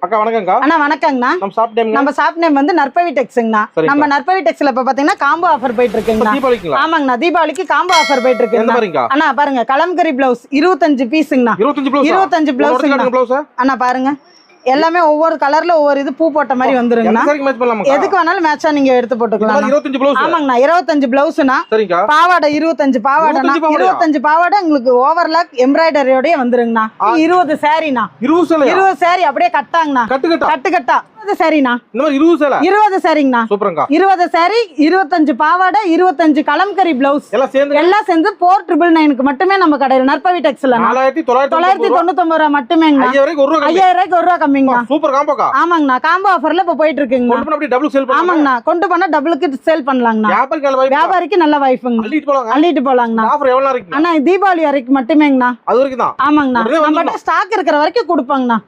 அக்கா வணக்கம்க்கா. அண்ணா வணக்கங்கண்ணா. நம்ம ஷாப் நேம் வந்து நற்பவி டெக்ஸ்ங்கண்ணா. நம்ம நற்பவி டெக்ஸ்ல இப்ப பாத்தீங்கன்னா காம்போ ஆஃபர் போயிட்டு இருக்குங்கண்ணா. ஆமாங்கண்ணா, தீபாவளிக்கு காம்போ ஆஃபர் போயிட்டு இருக்குங்கண்ணா. அண்ணா பாருங்க, கலம்கரி பிளவுஸ் 25 பீஸுங்கண்ணா. 25 பிளவுஸ் அண்ணா பாருங்க, எல்லாமே ஒவ்வொரு கலர்ல ஒவ்வொரு இது பூ போட்ட மாதிரி வந்துருங்கண்ணா. எதுக்கு வேணாலும் மேட்சா நீங்க எடுத்து போட்டுக்கலாம். ஆமாங்கண்ணா, 25 பிளவுஸ்னா பாவாடை 25 பாவாடைனா 25 பாவாடை உங்களுக்கு ஓவர்லாக் எம்ப்ராய்டரியோடய வந்துருங்கண்ணா. 20 சாரினா 20 சாரி அப்படியே கட்டாங்கண்ணா, கட்டு கட்டா 20 சாரினா 20 சாரிங்கண்ணா. 20 சாரி 25 பாவாடை 25 கலம்கரி பிளவுஸ் எல்லாம் சேர்ந்து 4999க்கு மட்டுமே நம்ம கடையில் நற்பவி டெக்ஸ்ல 4999 ரூபா மட்டுமே. 5000 ரூபாய்க்கு 1 ரூபா கம்மி. ஆமாங்கண்ணா, காம்போ ஆஃபர்ல இப்ப போயிட்டு இருக்குங்க. ஆமாங்கண்ணா, கொண்டு போனா டபுளுக்கு சேல் பண்ணலாங்கண்ணா. வியாபாரிக்கு நல்ல வாய்ப்புங்க, அள்ளிட்டு போலாங்கண்ணா. அண்ணா தீபாவளி வரைக்கும் மட்டுமேங்கண்ணா. ஆமாங்கண்ணா, நம்மகிட்ட ஸ்டாக் இருக்கிற வரைக்கும் கொடுப்பாங்கண்ணா.